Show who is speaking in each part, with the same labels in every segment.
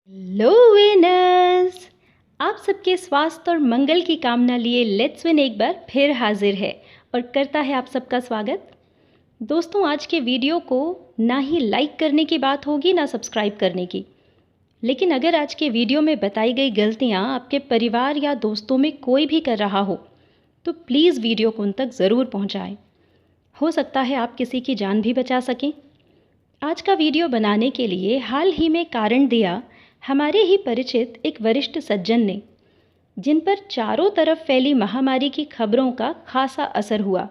Speaker 1: Hello winners. आप सबके स्वास्थ्य और मंगल की कामना लिए लेट्स विन एक बार फिर हाजिर है और करता है आप सबका स्वागत। दोस्तों, आज के वीडियो को ना ही लाइक करने की बात होगी ना सब्सक्राइब करने की, लेकिन अगर आज के वीडियो में बताई गई गलतियां आपके परिवार या दोस्तों में कोई भी कर रहा हो तो प्लीज़ वीडियो को उन तक ज़रूर पहुंचाएं। हो सकता है आप किसी की जान भी बचा सकें। आज का वीडियो बनाने के लिए हाल ही में कारण दिया हमारे ही परिचित एक वरिष्ठ सज्जन ने, जिन पर चारों तरफ फैली महामारी की खबरों का खासा असर हुआ।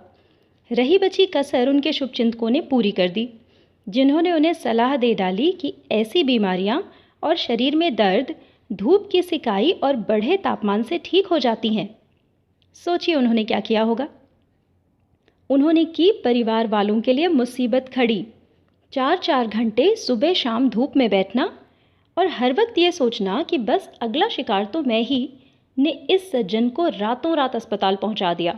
Speaker 1: रही बची कसर उनके शुभचिंतकों ने पूरी कर दी, जिन्होंने उन्हें सलाह दे डाली कि ऐसी बीमारियां और शरीर में दर्द धूप की सिकाई और बढ़े तापमान से ठीक हो जाती हैं। सोचिए उन्होंने क्या किया होगा। उन्होंने की परिवार वालों के लिए मुसीबत खड़ी। 4-4 घंटे सुबह शाम धूप में बैठना और हर वक्त ये सोचना कि बस अगला शिकार तो मैं ही, ने इस सज्जन को रातों रात अस्पताल पहुंचा दिया।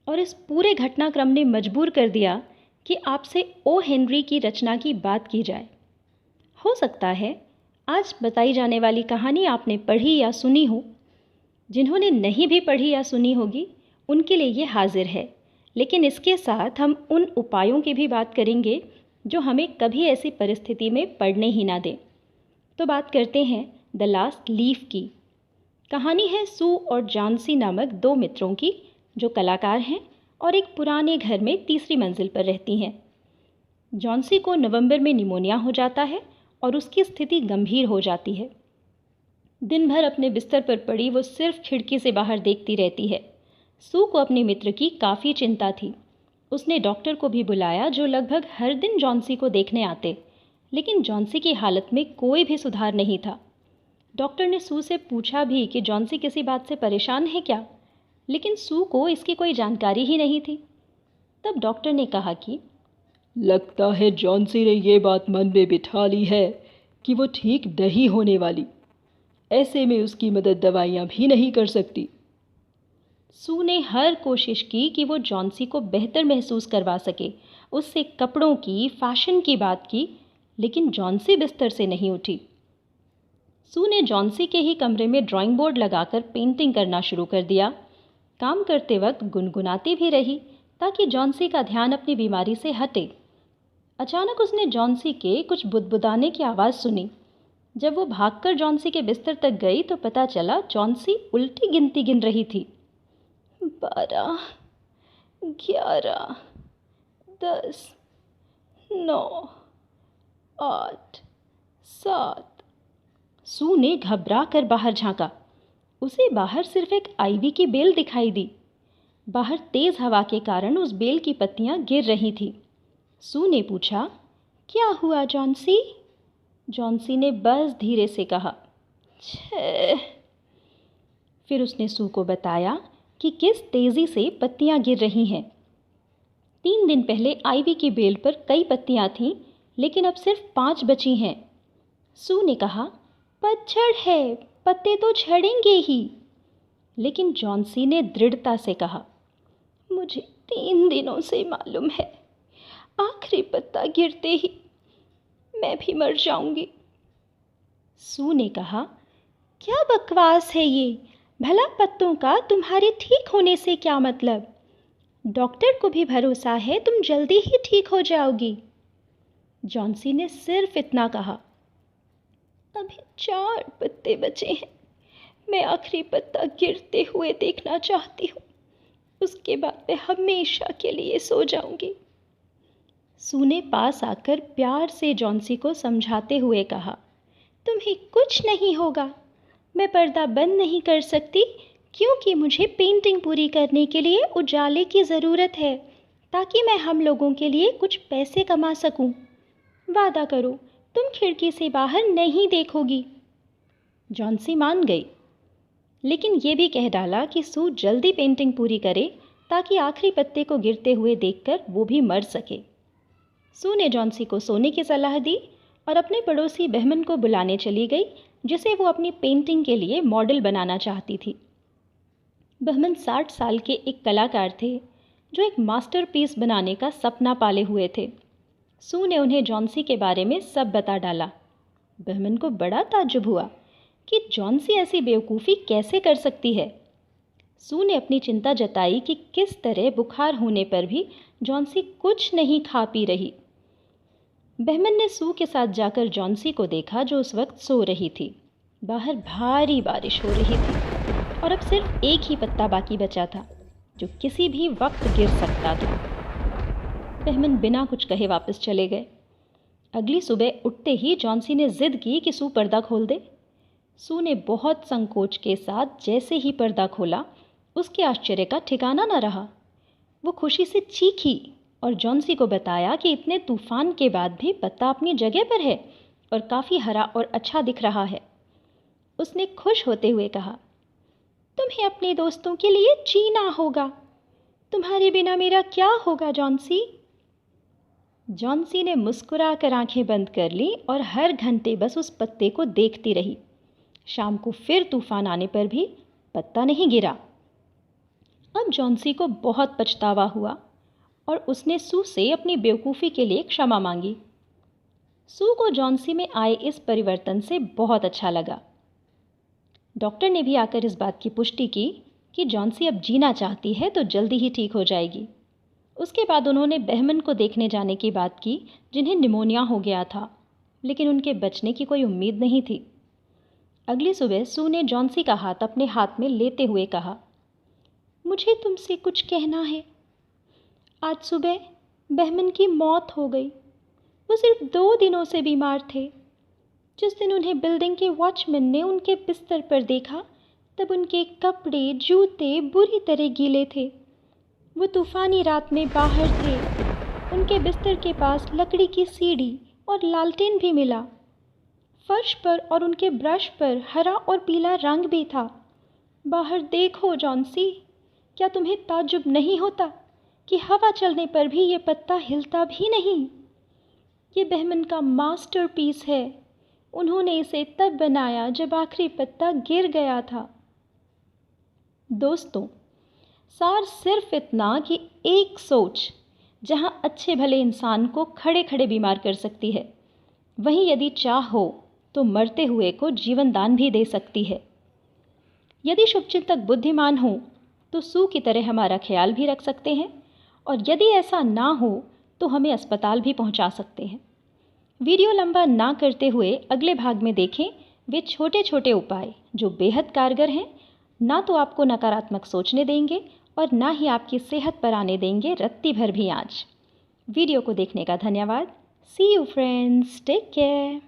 Speaker 1: और इस पूरे घटनाक्रम ने मजबूर कर दिया कि आपसे ओ हेनरी की रचना की बात की जाए। हो सकता है आज बताई जाने वाली कहानी आपने पढ़ी या सुनी हो। जिन्होंने नहीं भी पढ़ी या सुनी होगी उनके लिए ये हाजिर है, लेकिन इसके साथ हम उन उपायों की भी बात करेंगे जो हमें कभी ऐसी परिस्थिति में पड़ने ही ना दें। तो बात करते हैं द लास्ट लीफ की। कहानी है सू और जॉन्सी नामक दो मित्रों की, जो कलाकार हैं और एक पुराने घर में तीसरी मंजिल पर रहती हैं। जॉन्सी को नवंबर में निमोनिया हो जाता है और उसकी स्थिति गंभीर हो जाती है। दिन भर अपने बिस्तर पर पड़ी वो सिर्फ खिड़की से बाहर देखती रहती है। सू को अपने मित्र की काफ़ी चिंता थी। उसने डॉक्टर को भी बुलाया, जो लगभग हर दिन जॉन्सी को देखने आते, लेकिन जॉन्सी की हालत में कोई भी सुधार नहीं था। डॉक्टर ने सू से पूछा भी कि जॉन्सी किसी बात से परेशान है क्या, लेकिन सू को इसकी कोई जानकारी ही नहीं थी। तब डॉक्टर ने कहा कि
Speaker 2: लगता है जॉन्सी ने ये बात मन में बिठा ली है कि वो ठीक नहीं होने वाली। ऐसे में उसकी मदद दवाइयाँ भी नहीं कर सकती।
Speaker 1: सू ने हर कोशिश की कि वो जॉन्सी को बेहतर महसूस करवा सके, उससे कपड़ों की, फैशन की बात की, लेकिन जॉन्सी बिस्तर से नहीं उठी। सू ने जॉन्सी के ही कमरे में ड्राइंग बोर्ड लगाकर पेंटिंग करना शुरू कर दिया। काम करते वक्त गुनगुनाती भी रही ताकि जॉन्सी का ध्यान अपनी बीमारी से हटे। अचानक उसने जॉन्सी के कुछ बुदबुदाने की आवाज़ सुनी। जब वो भागकर जॉन्सी के बिस्तर तक गई तो पता चला जॉन्सी उल्टी गिनती गिन रही थी। 12, 11, 10, 9, 8, 7। सू ने घबरा कर बाहर झांका। उसे बाहर सिर्फ एक आईवी की बेल दिखाई दी। बाहर तेज हवा के कारण उस बेल की पत्तियां गिर रही थी। सू ने पूछा, क्या हुआ जॉन्सी? जॉन्सी ने बस धीरे से कहा, 6। फिर उसने सू को बताया कि किस तेज़ी से पत्तियां गिर रही हैं। 3 दिन पहले आईवी की बेल पर कई पत्तियां थीं, लेकिन अब सिर्फ 5 बची हैं। सू ने कहा, पतझड़ है, पत्ते तो झड़ेंगे ही। लेकिन जॉन्सी ने दृढ़ता से कहा, मुझे 3 दिनों से मालूम है, आखिरी पत्ता गिरते ही मैं भी मर जाऊंगी। सू ने कहा, क्या बकवास है ये? भला पत्तों का तुम्हारे ठीक होने से क्या मतलब? डॉक्टर को भी भरोसा है तुम जल्दी ही ठीक हो जाओगी। जॉन्सी ने सिर्फ इतना कहा, अभी 4 पत्ते बचे हैं, मैं आखिरी पत्ता गिरते हुए देखना चाहती हूँ, उसके बाद मैं हमेशा के लिए सो जाऊंगी। सू ने पास आकर प्यार से जॉन्सी को समझाते हुए कहा, तुम्हें कुछ नहीं होगा। मैं पर्दा बंद नहीं कर सकती क्योंकि मुझे पेंटिंग पूरी करने के लिए उजाले की ज़रूरत है, ताकि मैं हम लोगों के लिए कुछ पैसे कमा सकूं। वादा करो तुम खिड़की से बाहर नहीं देखोगी। जॉन्सी मान गई, लेकिन ये भी कह डाला कि सू जल्दी पेंटिंग पूरी करे ताकि आखिरी पत्ते को गिरते हुए देखकर वो भी मर सके। सू ने जॉन्सी को सोने की सलाह दी और अपने पड़ोसी बहमन को बुलाने चली गई, जिसे वो अपनी पेंटिंग के लिए मॉडल बनाना चाहती थी। बहमन 60 साल के एक कलाकार थे, जो एक मास्टरपीस बनाने का सपना पाले हुए थे। सू ने उन्हें जॉन्सी के बारे में सब बता डाला। बहमन को बड़ा ताज्जुब हुआ कि जॉन्सी ऐसी बेवकूफ़ी कैसे कर सकती है। सू ने अपनी चिंता जताई कि किस तरह बुखार होने पर भी जॉन्सी कुछ नहीं खा पी रही। बहमन ने सू के साथ जाकर जॉन्सी को देखा जो उस वक्त सो रही थी। बाहर भारी बारिश हो रही थी और अब सिर्फ एक ही पत्ता बाकी बचा था जो किसी भी वक्त गिर सकता था। बहमन बिना कुछ कहे वापस चले गए। अगली सुबह उठते ही जॉन्सी ने जिद की कि सू पर्दा खोल दे। सू ने बहुत संकोच के साथ जैसे ही पर्दा खोला, उसके आश्चर्य का ठिकाना न रहा। वो खुशी से चीखी और जॉन्सी को बताया कि इतने तूफान के बाद भी पत्ता अपनी जगह पर है और काफ़ी हरा और अच्छा दिख रहा है। उसने खुश होते हुए कहा, तुम्हें अपने दोस्तों के लिए जीना होगा। तुम्हारे बिना मेरा क्या होगा जॉन्सी? जॉन्सी ने मुस्कुराकर आंखें बंद कर ली और हर घंटे बस उस पत्ते को देखती रही। शाम को फिर तूफान आने पर भी पत्ता नहीं गिरा। अब जॉन्सी को बहुत पछतावा हुआ और उसने सू से अपनी बेवकूफ़ी के लिए क्षमा मांगी। सू को जॉन्सी में आए इस परिवर्तन से बहुत अच्छा लगा। डॉक्टर ने भी आकर इस बात की पुष्टि की कि जॉन्सी अब जीना चाहती है तो जल्दी ही ठीक हो जाएगी। उसके बाद उन्होंने बहमन को देखने जाने की बात की जिन्हें निमोनिया हो गया था, लेकिन उनके बचने की कोई उम्मीद नहीं थी। अगली सुबह सू ने जॉन्सी का हाथ अपने हाथ में लेते हुए कहा, मुझे तुमसे कुछ कहना है। आज सुबह बहमन की मौत हो गई। वो सिर्फ 2 दिनों से बीमार थे। जिस दिन उन्हें बिल्डिंग के वॉचमैन ने उनके बिस्तर पर देखा, तब उनके कपड़े जूते बुरी तरह गीले थे। वो तूफ़ानी रात में बाहर थे। उनके बिस्तर के पास लकड़ी की सीढ़ी और लालटेन भी मिला। फर्श पर और उनके ब्रश पर हरा और पीला रंग भी था। बाहर देखो जॉन्सी, क्या तुम्हें ताज्जुब नहीं होता कि हवा चलने पर भी ये पत्ता हिलता भी नहीं? ये बहमन का मास्टरपीस है। उन्होंने इसे तब बनाया जब आखिरी पत्ता गिर गया था। दोस्तों, सार सिर्फ इतना कि एक सोच जहां अच्छे भले इंसान को खड़े खड़े बीमार कर सकती है, वहीं यदि चाह हो तो मरते हुए को जीवन दान भी दे सकती है। यदि शुभचिंतक बुद्धिमान हो तो सू की तरह हमारा ख्याल भी रख सकते हैं, और यदि ऐसा ना हो तो हमें अस्पताल भी पहुंचा सकते हैं। वीडियो लंबा ना करते हुए अगले भाग में देखें वे छोटे छोटे उपाय जो बेहद कारगर हैं, ना तो आपको नकारात्मक सोचने देंगे और ना ही आपकी सेहत पर आने देंगे रत्ती भर भी आँच। वीडियो को देखने का धन्यवाद। सी यू फ्रेंड्स, टेक केयर।